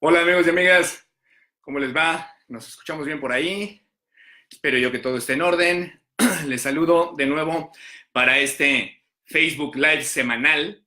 Hola amigos y amigas, ¿cómo les va? ¿Nos escuchamos bien por ahí? Espero yo que todo esté en orden. Les saludo de nuevo para este Facebook Live semanal.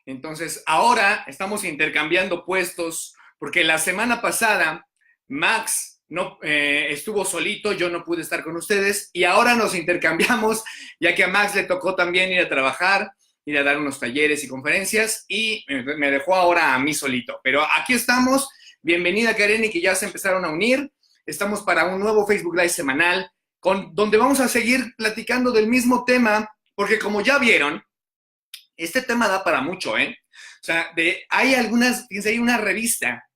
Entonces, ahora estamos intercambiando puestos porque la semana pasada Max no estuvo solito, yo no pude estar con ustedes y ahora nos intercambiamos ya que a Max le tocó también ir a trabajar, ir a dar unos talleres y conferencias y me dejó ahora a mí solito. Pero aquí estamos. Bienvenida Karen y que ya se empezaron a unir. Estamos para un nuevo Facebook Live semanal donde vamos a seguir platicando del mismo tema porque como ya vieron, este tema da para mucho, ¿eh? O sea, fíjense, hay una revista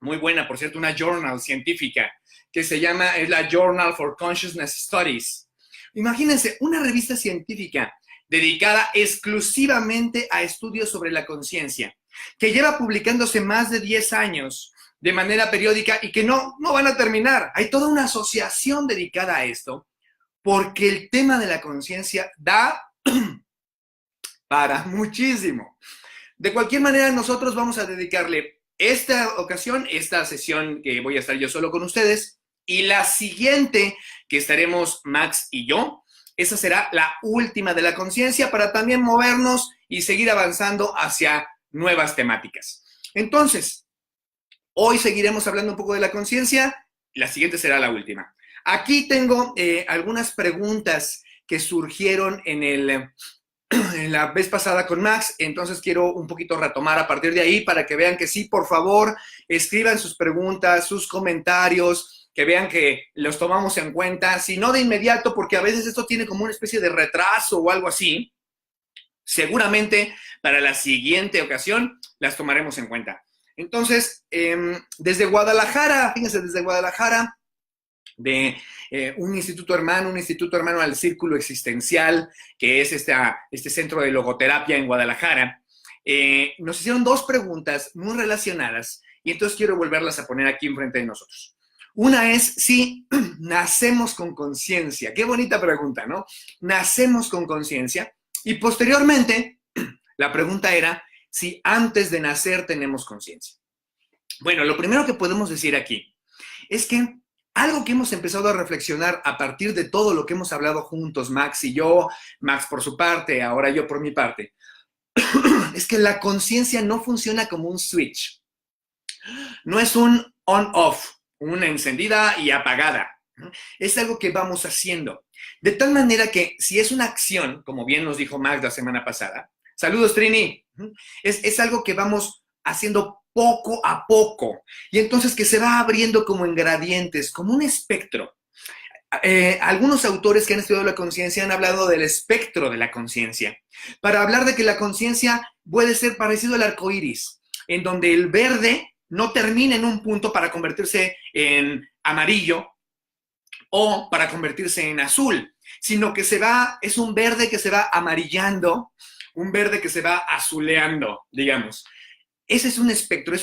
muy buena, por cierto, una journal científica que es la Journal for Consciousness Studies. Imagínense, una revista científica dedicada exclusivamente a estudios sobre la conciencia, que lleva publicándose más de 10 años de manera periódica y que no van a terminar. Hay toda una asociación dedicada a esto, porque el tema de la conciencia da para muchísimo. De cualquier manera, nosotros vamos a dedicarle esta sesión que voy a estar yo solo con ustedes, y la siguiente que estaremos Max y yo, esa será la última de la conciencia para también movernos y seguir avanzando hacia nuevas temáticas. Entonces, hoy seguiremos hablando un poco de la conciencia, la siguiente será la última. Aquí tengo algunas preguntas que surgieron en la vez pasada con Max, entonces quiero un poquito retomar a partir de ahí para que vean que sí, por favor, escriban sus preguntas, sus comentarios, que vean que los tomamos en cuenta, si no de inmediato, porque a veces esto tiene como una especie de retraso o algo así, seguramente para la siguiente ocasión las tomaremos en cuenta. Entonces, desde Guadalajara, fíjense, desde Guadalajara, de un instituto hermano al Círculo Existencial, que es este centro de logoterapia en Guadalajara, nos hicieron dos preguntas muy relacionadas y entonces quiero volverlas a poner aquí enfrente de nosotros. Una es si nacemos con conciencia. Qué bonita pregunta, ¿no? ¿Nacemos con conciencia? Y posteriormente, la pregunta era si antes de nacer tenemos conciencia. Bueno, lo primero que podemos decir aquí es que algo que hemos empezado a reflexionar a partir de todo lo que hemos hablado juntos, Max y yo, Max por su parte, ahora yo por mi parte, es que la conciencia no funciona como un switch. No es un on-off, una encendida y apagada. Es algo que vamos haciendo. De tal manera que si es una acción, como bien nos dijo Max la semana pasada, saludos Trini, es algo que vamos haciendo poco a poco, y entonces que se va abriendo como en gradientes, como un espectro. Algunos autores que han estudiado la conciencia han hablado del espectro de la conciencia, para hablar de que la conciencia puede ser parecido al arco iris, en donde el verde no termina en un punto para convertirse en amarillo o para convertirse en azul, sino que es un verde que se va amarillando, un verde que se va azuleando, digamos. Ese es un espectro,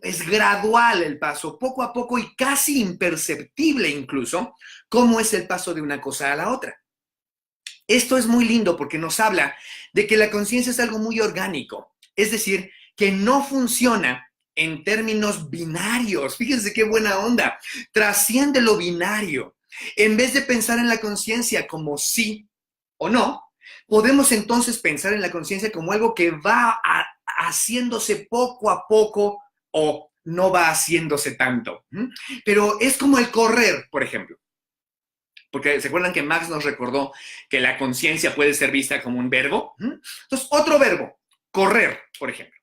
es gradual el paso, poco a poco y casi imperceptible incluso, cómo es el paso de una cosa a la otra. Esto es muy lindo porque nos habla de que la conciencia es algo muy orgánico, es decir, que no funciona en términos binarios. Fíjense qué buena onda, trasciende lo binario. En vez de pensar en la conciencia como sí o no, podemos entonces pensar en la conciencia como algo que va haciéndose poco a poco o no va haciéndose tanto. Pero es como el correr, por ejemplo. Porque se acuerdan que Max nos recordó que la conciencia puede ser vista como un verbo. Entonces, otro verbo, correr, por ejemplo.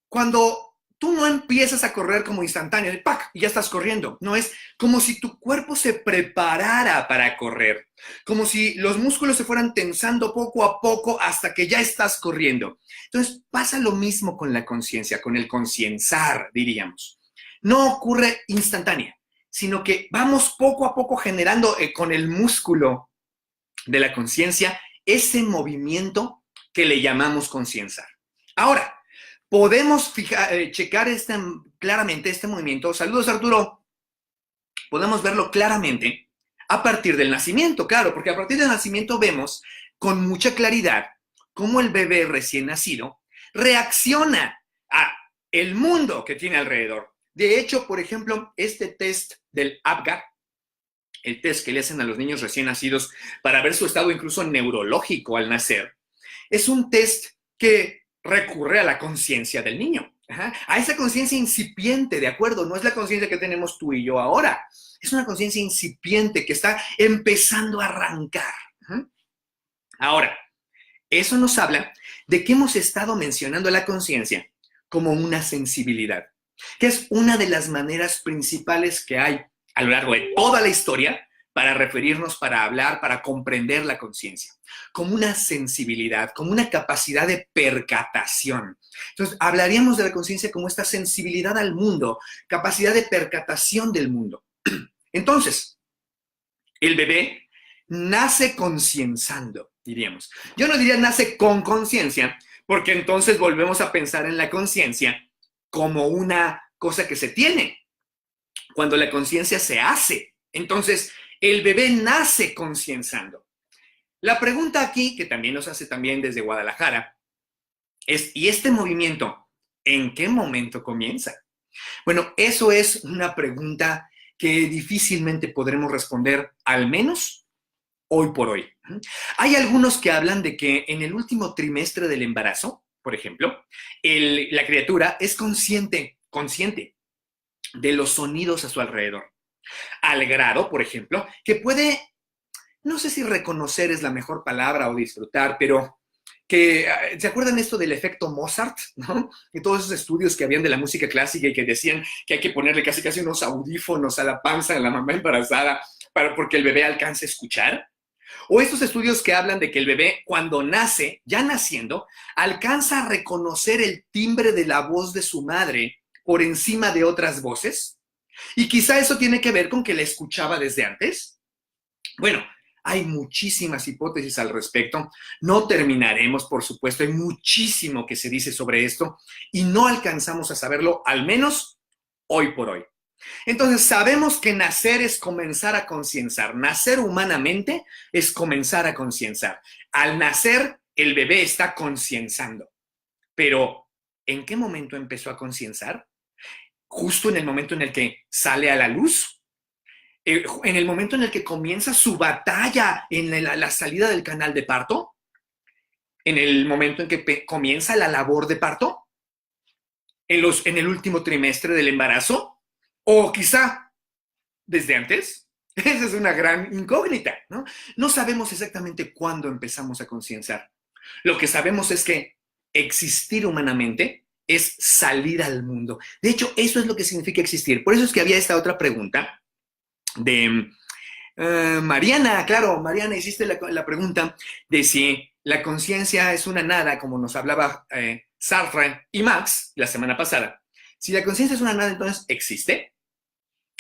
Cuando tú no empiezas a correr como instantáneo, y ¡pac! Y ya estás corriendo. No, es como si tu cuerpo se preparara para correr, como si los músculos se fueran tensando poco a poco hasta que ya estás corriendo. Entonces pasa lo mismo con la conciencia, con el concienzar, diríamos. No ocurre instantánea, sino que vamos poco a poco generando con el músculo de la conciencia ese movimiento que le llamamos concienzar. Ahora, podemos checar claramente este movimiento. Saludos, Arturo. Podemos verlo claramente a partir del nacimiento, claro, porque a partir del nacimiento vemos con mucha claridad cómo el bebé recién nacido reacciona el mundo que tiene alrededor. De hecho, por ejemplo, este test del APGAR, el test que le hacen a los niños recién nacidos para ver su estado incluso neurológico al nacer, es un test que recurre a la conciencia del niño, a esa conciencia incipiente, ¿de acuerdo? No es la conciencia que tenemos tú y yo ahora, es una conciencia incipiente que está empezando a arrancar. Ahora, eso nos habla de que hemos estado mencionando la conciencia como una sensibilidad, que es una de las maneras principales que hay a lo largo de toda la historia para referirnos, para hablar, para comprender la conciencia, como una sensibilidad, como una capacidad de percatación. Entonces, hablaríamos de la conciencia como esta sensibilidad al mundo, capacidad de percatación del mundo. Entonces, el bebé nace concienzando, diríamos. Yo no diría nace con conciencia, porque entonces volvemos a pensar en la conciencia como una cosa que se tiene, cuando la conciencia se hace. Entonces, el bebé nace concienzando. La pregunta aquí, que también nos hace también desde Guadalajara, es, ¿y este movimiento en qué momento comienza? Bueno, eso es una pregunta que difícilmente podremos responder, al menos hoy por hoy. Hay algunos que hablan de que en el último trimestre del embarazo, por ejemplo, la criatura es consciente de los sonidos a su alrededor, al grado, por ejemplo, que puede, no sé si reconocer es la mejor palabra o disfrutar, pero que, ¿se acuerdan esto del efecto Mozart? ¿No? Y todos esos estudios que habían de la música clásica y que decían que hay que ponerle casi unos audífonos a la panza de la mamá embarazada porque el bebé alcance a escuchar. O estos estudios que hablan de que el bebé cuando nace, ya naciendo, alcanza a reconocer el timbre de la voz de su madre por encima de otras voces. Y quizá eso tiene que ver con que la escuchaba desde antes. Bueno, hay muchísimas hipótesis al respecto. No terminaremos, por supuesto. Hay muchísimo que se dice sobre esto y no alcanzamos a saberlo, al menos hoy por hoy. Entonces, sabemos que nacer es comenzar a concienzar. Nacer humanamente es comenzar a concienzar. Al nacer, el bebé está concienzando. Pero, ¿en qué momento empezó a concienzar? ¿Justo en el momento en el que sale a la luz? ¿En el momento en el que comienza su batalla en la salida del canal de parto? ¿En el momento en que comienza la labor de parto? ¿En el último trimestre del embarazo? ¿O quizá desde antes? Esa es una gran incógnita, ¿no? No sabemos exactamente cuándo empezamos a concienciar. Lo que sabemos es que existir humanamente es salir al mundo. De hecho, eso es lo que significa existir. Por eso es que había esta otra pregunta de Mariana. Claro, Mariana, hiciste la pregunta de si la conciencia es una nada, como nos hablaba Sartre y Marx la semana pasada. Si la conciencia es una nada, entonces, ¿existe?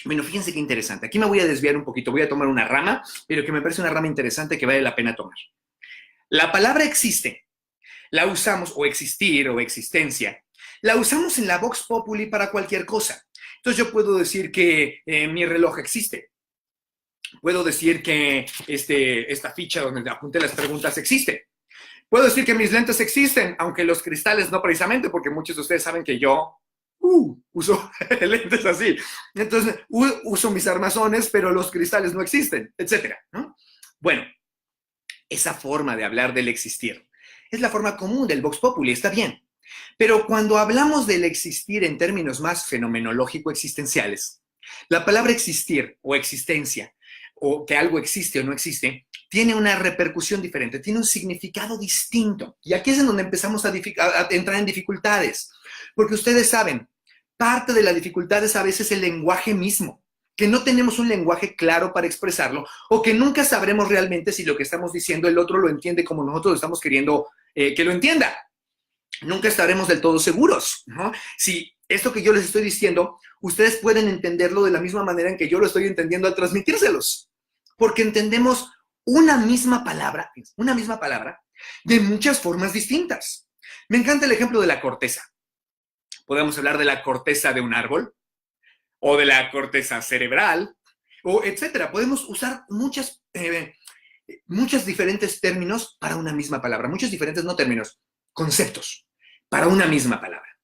Bueno, fíjense qué interesante. Aquí me voy a desviar un poquito, voy a tomar una rama, pero que me parece una rama interesante que vale la pena tomar. La palabra existe, la usamos, o existir, o existencia, la usamos en la Vox Populi para cualquier cosa. Entonces yo puedo decir que mi reloj existe. Puedo decir que esta ficha donde apunté las preguntas existe. Puedo decir que mis lentes existen, aunque los cristales no precisamente, porque muchos de ustedes saben que yo uso lentes así. Entonces, uso mis armazones, pero los cristales no existen, etcétera, ¿no? Bueno, esa forma de hablar del existir es la forma común del Vox Populi, está bien. Pero cuando hablamos del existir en términos más fenomenológico-existenciales, la palabra existir o existencia, o que algo existe o no existe, tiene una repercusión diferente, tiene un significado distinto. Y aquí es en donde empezamos a entrar en dificultades. Porque ustedes saben, parte de la dificultad es a veces el lenguaje mismo, que no tenemos un lenguaje claro para expresarlo, o que nunca sabremos realmente si lo que estamos diciendo el otro lo entiende como nosotros estamos queriendo que lo entienda. Nunca estaremos del todo seguros, ¿no? Si esto que yo les estoy diciendo, ustedes pueden entenderlo de la misma manera en que yo lo estoy entendiendo al transmitírselos, porque entendemos una misma palabra de muchas formas distintas. Me encanta el ejemplo de la corteza. Podemos hablar de la corteza de un árbol, o de la corteza cerebral, o etcétera. Podemos usar muchos diferentes términos para una misma palabra, muchos diferentes, no términos, conceptos, para una misma palabra.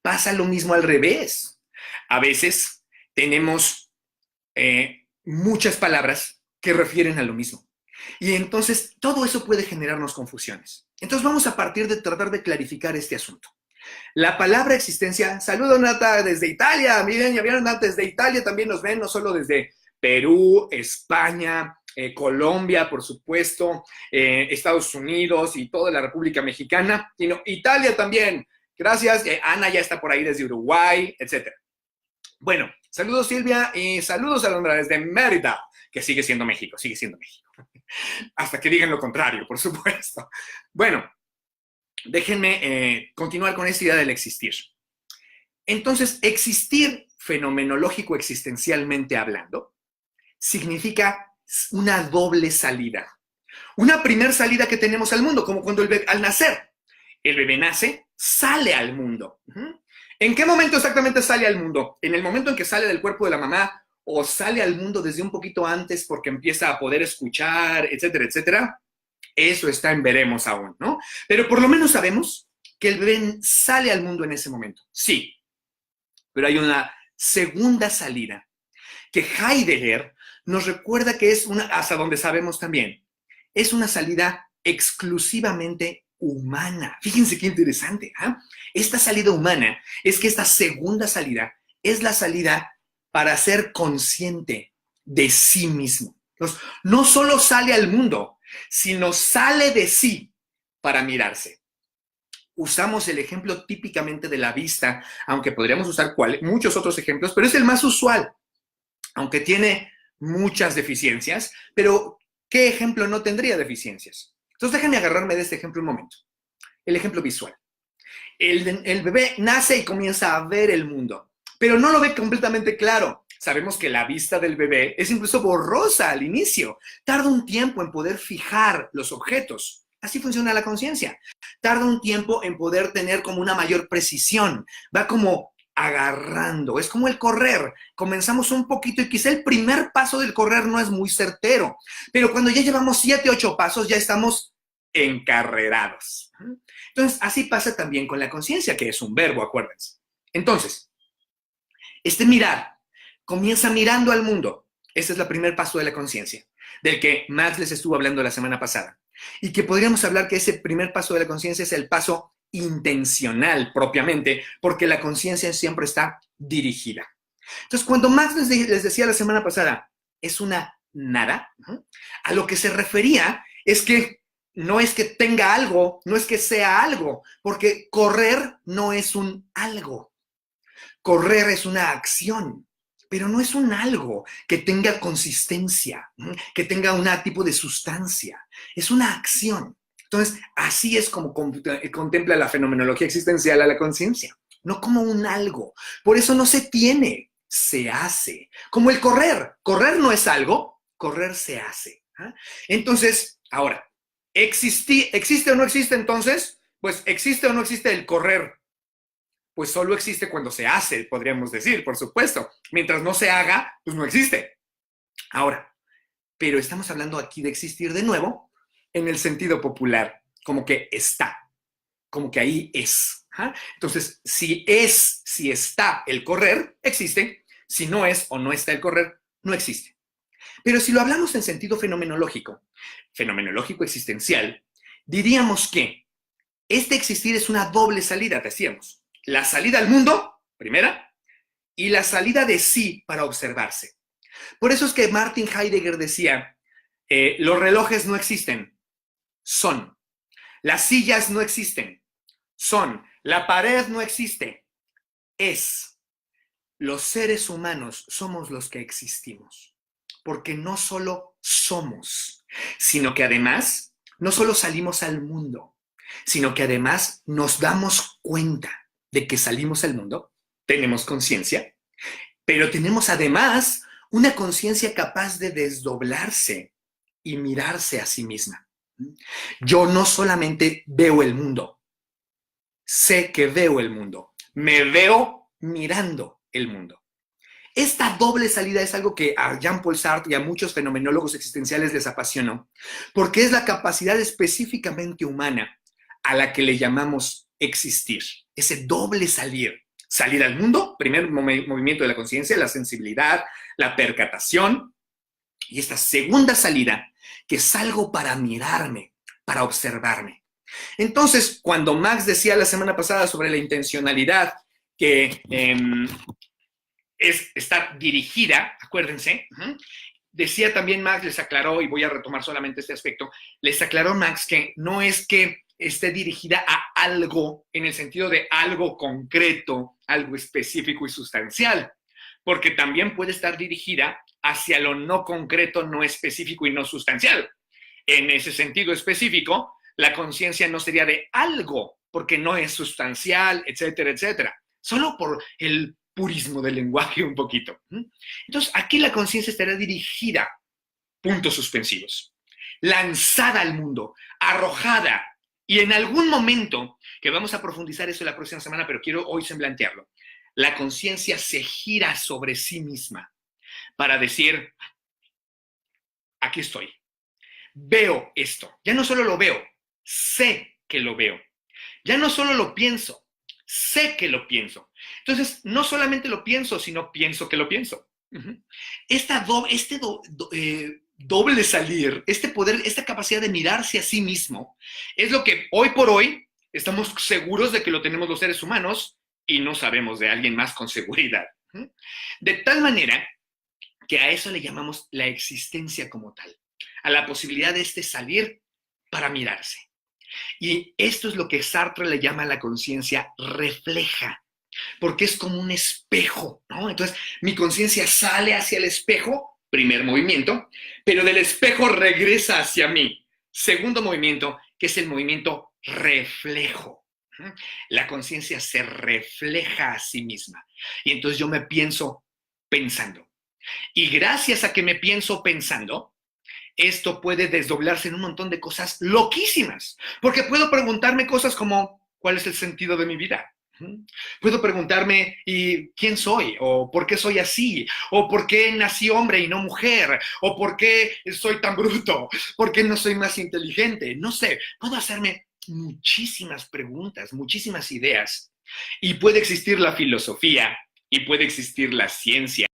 pasa lo mismo al revés. A veces tenemos muchas palabras que refieren a lo mismo. Y entonces todo eso puede generarnos confusiones. Entonces vamos a partir de tratar de clarificar este asunto. La palabra existencia, saludo Nata desde Italia, miren, ya vieron desde Italia también nos ven, no solo desde Perú, España, Colombia, por supuesto, Estados Unidos y toda la República Mexicana, sino Italia también. Gracias, Ana ya está por ahí desde Uruguay, etcétera. Bueno, saludos Silvia y saludos a Alondra desde Mérida, que sigue siendo México, sigue siendo México. Hasta que digan lo contrario, por supuesto. Bueno, déjenme continuar con esta idea del existir. Entonces, existir fenomenológico existencialmente hablando significa una doble salida. Una primera salida que tenemos al mundo, como cuando al nacer. El bebé nace, sale al mundo. ¿En qué momento exactamente sale al mundo? ¿En el momento en que sale del cuerpo de la mamá o sale al mundo desde un poquito antes porque empieza a poder escuchar, etcétera, etcétera? Eso está en veremos aún, ¿no? Pero por lo menos sabemos que el bebé sale al mundo en ese momento. Sí, pero hay una segunda salida que Heidegger nos recuerda que es una, hasta donde sabemos también, es una salida exclusivamente humana. Fíjense qué interesante. ¿Eh? Esta salida humana es que esta segunda salida es la salida para ser consciente de sí mismo. Entonces, no solo sale al mundo, sino sale de sí para mirarse. Usamos el ejemplo típicamente de la vista, aunque podríamos usar muchos otros ejemplos, pero es el más usual, aunque tiene muchas deficiencias, pero ¿qué ejemplo no tendría deficiencias? Entonces déjenme agarrarme de este ejemplo un momento. El ejemplo visual. El bebé nace y comienza a ver el mundo, pero no lo ve completamente claro. Sabemos que la vista del bebé es incluso borrosa al inicio. Tarda un tiempo en poder fijar los objetos. Así funciona la conciencia. Tarda un tiempo en poder tener como una mayor precisión. Va como agarrando. Es como el correr. Comenzamos un poquito y quizá el primer paso del correr no es muy certero. Pero cuando ya llevamos 7, 8 pasos, ya estamos encarrerados. Entonces, así pasa también con la conciencia, que es un verbo, acuérdense. Entonces, este mirar comienza mirando al mundo. Ese es el primer paso de la conciencia, del que Max les estuvo hablando la semana pasada. Y que podríamos hablar que ese primer paso de la conciencia es el paso intencional propiamente, porque la conciencia siempre está dirigida. Entonces, cuando Max les decía la semana pasada, es una nada, a lo que se refería es que no es que tenga algo, no es que sea algo, porque correr no es un algo. Correr es una acción, pero no es un algo que tenga consistencia, que tenga un tipo de sustancia. Es una acción. Entonces, así es como contempla la fenomenología existencial a la conciencia, no como un algo. Por eso no se tiene, se hace. Como el correr. Correr no es algo, correr se hace. Entonces, ahora, ¿existe o no existe entonces? Pues existe o no existe el correr. Pues solo existe cuando se hace, podríamos decir, por supuesto. Mientras no se haga, pues no existe. Ahora, pero estamos hablando aquí de existir de nuevo en el sentido popular, como que está, como que ahí es. Entonces, si está el correr, existe. Si no es o no está el correr, no existe. Pero si lo hablamos en sentido fenomenológico existencial, diríamos que este existir es una doble salida, decíamos. La salida al mundo, primera, y la salida de sí para observarse. Por eso es que Martin Heidegger decía, los relojes no existen, son. Las sillas no existen, son. La pared no existe, es. Los seres humanos somos los que existimos, porque no solo somos, sino que además, no solo salimos al mundo, sino que además nos damos cuenta de que salimos al mundo, tenemos conciencia, pero tenemos además una conciencia capaz de desdoblarse y mirarse a sí misma. Yo no solamente veo el mundo, sé que veo el mundo, me veo mirando el mundo. Esta doble salida es algo que a Jean-Paul Sartre y a muchos fenomenólogos existenciales les apasionó, porque es la capacidad específicamente humana a la que le llamamos existir, ese doble salir. salir al mundo, primer movimiento de la conciencia, la sensibilidad, la percatación, y esta segunda salida, que salgo para mirarme, para observarme. Entonces, cuando Max decía la semana pasada sobre la intencionalidad, que es estar dirigida, acuérdense, decía también Max, les aclaró, y voy a retomar solamente este aspecto, les aclaró Max que no es que esté dirigida a algo en el sentido de algo concreto, algo específico y sustancial, porque también puede estar dirigida hacia lo no concreto, no específico y no sustancial. En ese sentido específico, la conciencia no sería de algo, porque no es sustancial, etcétera, etcétera. Solo por el purismo del lenguaje un poquito. Entonces, aquí la conciencia estará dirigida, puntos suspensivos, lanzada al mundo, arrojada, y en algún momento, que vamos a profundizar eso la próxima semana, pero quiero hoy semblantearlo, la conciencia se gira sobre sí misma para decir, aquí estoy, veo esto, ya no solo lo veo, sé que lo veo, ya no solo lo pienso, sé que lo pienso. Entonces, no solamente lo pienso, sino pienso que lo pienso. Doble salir, este poder, esta capacidad de mirarse a sí mismo, es lo que hoy por hoy estamos seguros de que lo tenemos los seres humanos y no sabemos de alguien más con seguridad. De tal manera que a eso le llamamos la existencia como tal, a la posibilidad de salir para mirarse. Y esto es lo que Sartre le llama la conciencia refleja, porque es como un espejo, ¿no? Entonces, mi conciencia sale hacia el espejo, primer movimiento, pero del espejo regresa hacia mí, segundo movimiento, que es el movimiento reflejo. La conciencia se refleja a sí misma. Y entonces yo me pienso pensando. Y gracias a que me pienso pensando, esto puede desdoblarse en un montón de cosas loquísimas, porque puedo preguntarme cosas como, ¿cuál es el sentido de mi vida? Puedo preguntarme, ¿y quién soy? ¿O por qué soy así? ¿O por qué nací hombre y no mujer? ¿O por qué soy tan bruto? ¿Por qué no soy más inteligente? No sé, puedo hacerme muchísimas preguntas, muchísimas ideas. Y puede existir la filosofía y puede existir la ciencia